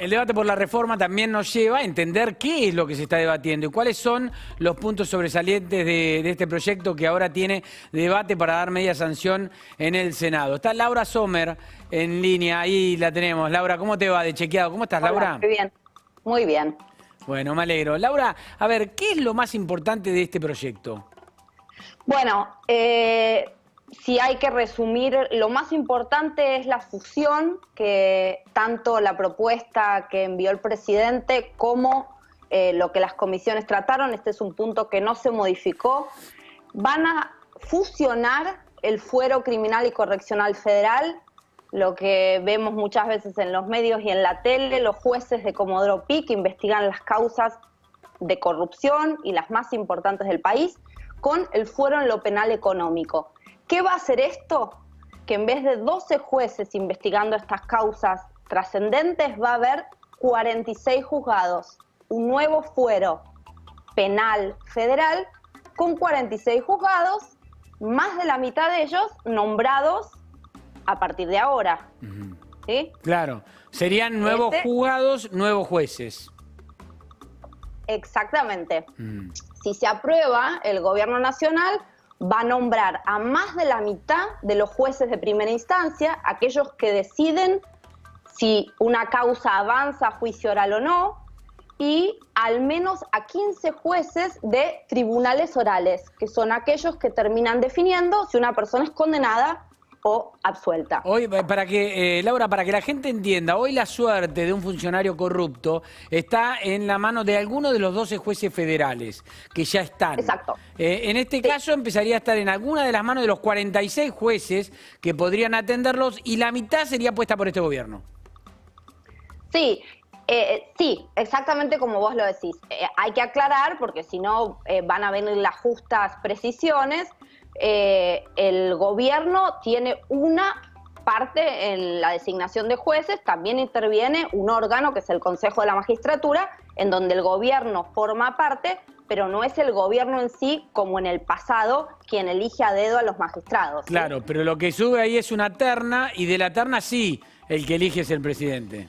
el debate por la reforma también nos lleva a entender qué es lo que se está debatiendo y cuáles son los puntos sobresalientes de este proyecto que ahora tiene debate para dar media sanción en el Senado. Está Laura Sommer en línea, ahí la tenemos. Laura, ¿cómo te va de Chequeado? ¿Cómo estás, Laura? Muy bien, muy bien. Bueno, me alegro. Laura, a ver, ¿qué es lo más importante de este proyecto? Bueno, si hay que resumir, lo más importante es la fusión, que tanto la propuesta que envió el presidente como lo que las comisiones trataron, este es un punto que no se modificó, van a fusionar el fuero criminal y correccional federal, lo que vemos muchas veces en los medios y en la tele, los jueces de Comodoro Pi que investigan las causas de corrupción y las más importantes del país, con el fuero en lo penal económico. ¿Qué va a hacer esto? Que en vez de 12 jueces investigando estas causas trascendentes, va a haber 46 juzgados, un nuevo fuero penal federal con 46 juzgados, más de la mitad de ellos nombrados a partir de ahora. ¿Sí? Claro, serían nuevos juzgados, nuevos jueces. Exactamente. Si se aprueba, el gobierno nacional va a nombrar a más de la mitad de los jueces de primera instancia, aquellos que deciden si una causa avanza a juicio oral o no, y al menos a 15 jueces de tribunales orales, que son aquellos que terminan definiendo si una persona es condenada o absuelta. Hoy, Laura, para que la gente entienda, hoy la suerte de un funcionario corrupto está en la mano de alguno de los 12 jueces federales, que ya están. Exacto. En este caso empezaría a estar en alguna de las manos de los 46 jueces que podrían atenderlos y la mitad sería puesta por este gobierno. Sí, sí, exactamente como vos lo decís. Hay que aclarar, porque si no van a venir las justas precisiones. El gobierno tiene una parte en la designación de jueces, también interviene un órgano que es el Consejo de la Magistratura, en donde el gobierno forma parte, pero no es el gobierno en sí, como en el pasado, quien elige a dedo a los magistrados. Claro, pero lo que sube ahí es una terna y de la terna sí, el que elige es el presidente.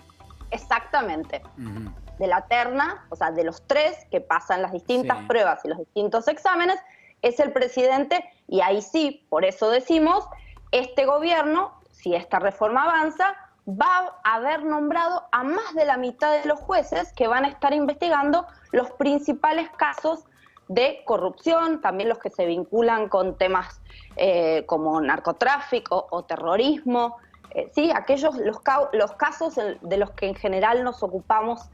Exactamente. De la terna, o sea, de los tres que pasan las distintas pruebas y los distintos exámenes, es el presidente, y ahí sí, por eso decimos, este gobierno, si esta reforma avanza, va a haber nombrado a más de la mitad de los jueces que van a estar investigando los principales casos de corrupción, también los que se vinculan con temas como narcotráfico o terrorismo, sí, aquellos los casos de los que en general nos ocupamos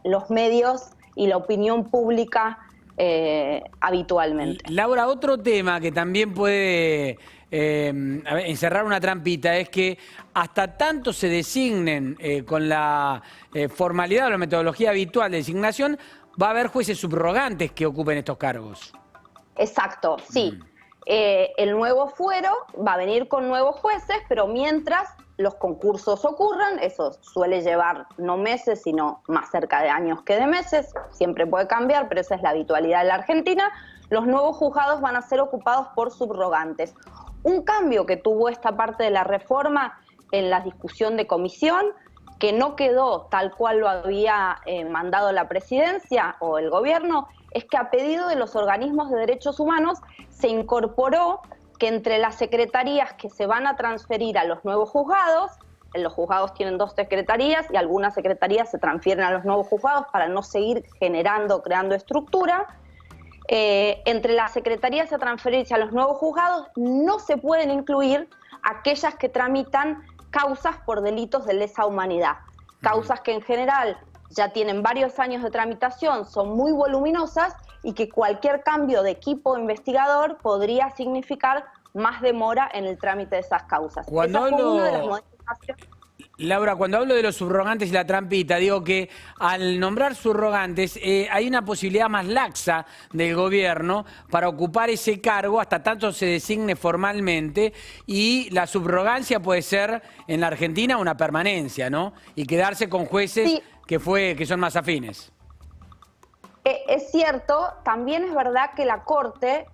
los medios y la opinión pública habitualmente. Laura, otro tema que también puede encerrar una trampita es que hasta tanto se designen con la formalidad o la metodología habitual de designación, va a haber jueces subrogantes que ocupen estos cargos. Exacto, sí. El nuevo fuero va a venir con nuevos jueces, pero mientras los concursos ocurran, eso suele llevar no meses, sino más cerca de años que de meses, siempre puede cambiar, pero esa es la habitualidad en la Argentina, los nuevos juzgados van a ser ocupados por subrogantes. Un cambio que tuvo esta parte de la reforma en la discusión de comisión, que no quedó tal cual lo había mandado la presidencia o el gobierno, es que a pedido de los organismos de derechos humanos se incorporó que entre las secretarías que se van a transferir a los nuevos juzgados, los juzgados tienen 2 secretarías y algunas secretarías se transfieren a los nuevos juzgados para no seguir creando estructura, entre las secretarías a transferirse a los nuevos juzgados no se pueden incluir aquellas que tramitan causas por delitos de lesa humanidad, causas que en general ya tienen varios años de tramitación, son muy voluminosas y que cualquier cambio de equipo investigador podría significar más demora en el trámite de esas causas. Laura, cuando hablo de los subrogantes y la trampita, digo que al nombrar subrogantes hay una posibilidad más laxa del gobierno para ocupar ese cargo hasta tanto se designe formalmente, y la subrogancia puede ser en la Argentina una permanencia, ¿no? Y quedarse con jueces que son más afines. Es cierto, también es verdad que la Corte,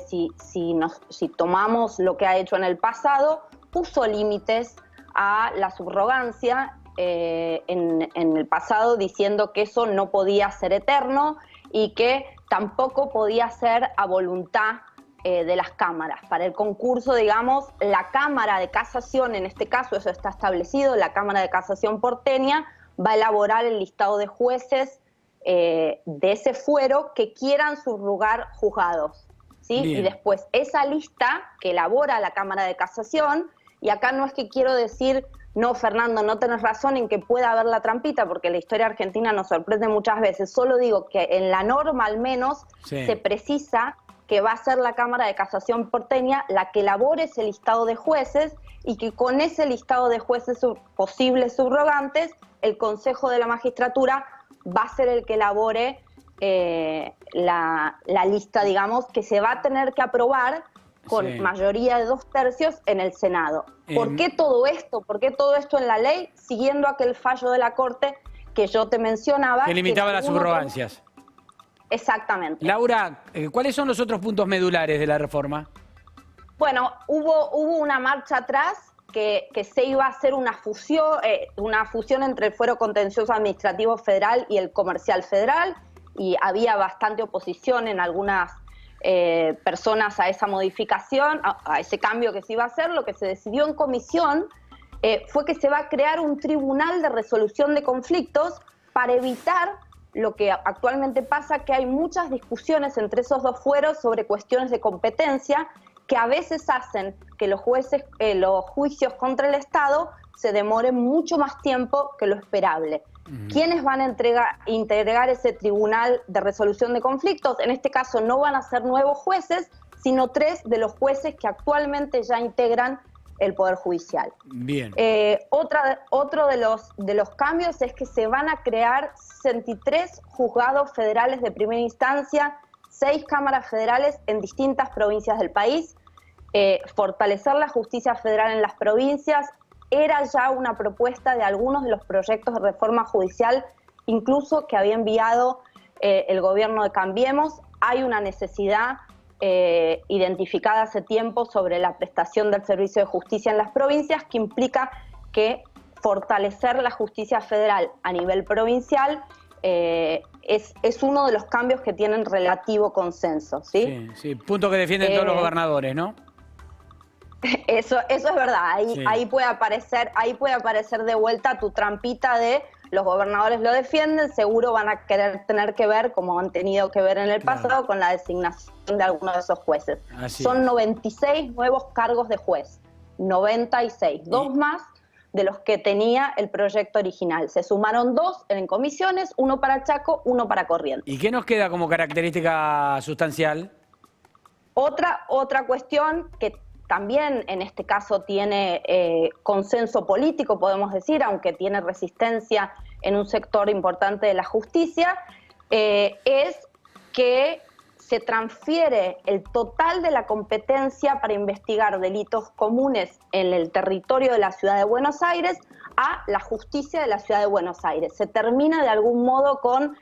si tomamos lo que ha hecho en el pasado, puso límites a la subrogancia en el pasado diciendo que eso no podía ser eterno y que tampoco podía ser a voluntad de las cámaras. Para el concurso, digamos, la Cámara de Casación, en este caso eso está establecido, la Cámara de Casación porteña va a elaborar el listado de jueces de ese fuero que quieran subrogar juzgados, ¿sí? Y después esa lista que elabora la Cámara de Casación, y acá no es que quiero decir, no, Fernando, no tenés razón en que pueda haber la trampita, porque la historia argentina nos sorprende muchas veces, solo digo que en la norma al menos se precisa que va a ser la Cámara de Casación porteña la que elabore ese listado de jueces y que con ese listado de jueces posibles subrogantes, el Consejo de la Magistratura va a ser el que elabore la lista, digamos, que se va a tener que aprobar con mayoría de 2/3 en el Senado. ¿Por qué todo esto? ¿Por qué todo esto en la ley? Siguiendo aquel fallo de la Corte que yo te mencionaba. Que limitaba las subrogancias. Exactamente. Laura, ¿cuáles son los otros puntos medulares de la reforma? Bueno, hubo una marcha atrás que se iba a hacer una fusión entre el Fuero Contencioso Administrativo Federal y el Comercial Federal, y había bastante oposición en algunas personas a esa modificación, a ese cambio que se iba a hacer. Lo que se decidió en comisión fue que se va a crear un tribunal de resolución de conflictos para evitar lo que actualmente pasa, que hay muchas discusiones entre esos dos fueros sobre cuestiones de competencia que a veces hacen que los juicios contra el Estado se demoren mucho más tiempo que lo esperable. ¿Quiénes van a integrar ese tribunal de resolución de conflictos? En este caso no van a ser nuevos jueces, sino 3 de los jueces que actualmente ya integran el Poder Judicial. Bien. Otro de los cambios es que se van a crear 63 juzgados federales de primera instancia, 6 cámaras federales en distintas provincias del país. Fortalecer la justicia federal en las provincias era ya una propuesta de algunos de los proyectos de reforma judicial, incluso que había enviado el gobierno de Cambiemos. Hay una necesidad identificada hace tiempo sobre la prestación del servicio de justicia en las provincias, que implica que fortalecer la justicia federal a nivel provincial es uno de los cambios que tienen relativo consenso, ¿sí? Sí, punto que defienden todos los gobernadores, ¿no? Eso es verdad, ahí puede aparecer de vuelta tu trampita de los gobernadores lo defienden, seguro van a tener que ver, como han tenido que ver en el pasado, con la designación de algunos de esos jueces. Son 96 nuevos cargos de juez, 96, 2 más de los que tenía el proyecto original. Se sumaron 2 en comisiones, 1 para Chaco, 1 para Corrientes. ¿Y qué nos queda como característica sustancial? Otra cuestión que también en este caso tiene consenso político, podemos decir, aunque tiene resistencia en un sector importante de la justicia, es que se transfiere el total de la competencia para investigar delitos comunes en el territorio de la Ciudad de Buenos Aires a la justicia de la Ciudad de Buenos Aires. Se termina de algún modo con,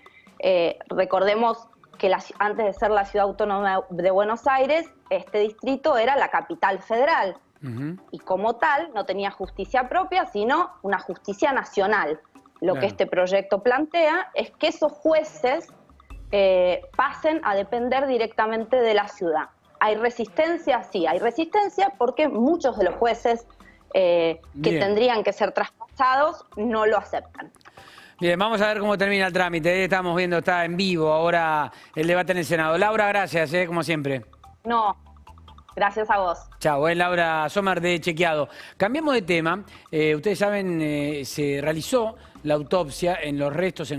recordemos que antes de ser la Ciudad Autónoma de Buenos Aires, este distrito era la capital federal. Y como tal no tenía justicia propia, sino una justicia nacional. Lo que este proyecto plantea es que esos jueces pasen a depender directamente de la ciudad. ¿Hay resistencia? Sí, hay resistencia porque muchos de los jueces que tendrían que ser traspasados no lo aceptan. Bien, vamos a ver cómo termina el trámite. Estamos viendo, está en vivo ahora el debate en el Senado. Laura, gracias, como siempre. No, gracias a vos. Chao, Laura Sommer de Chequeado. Cambiamos de tema. Ustedes saben, se realizó la autopsia en los restos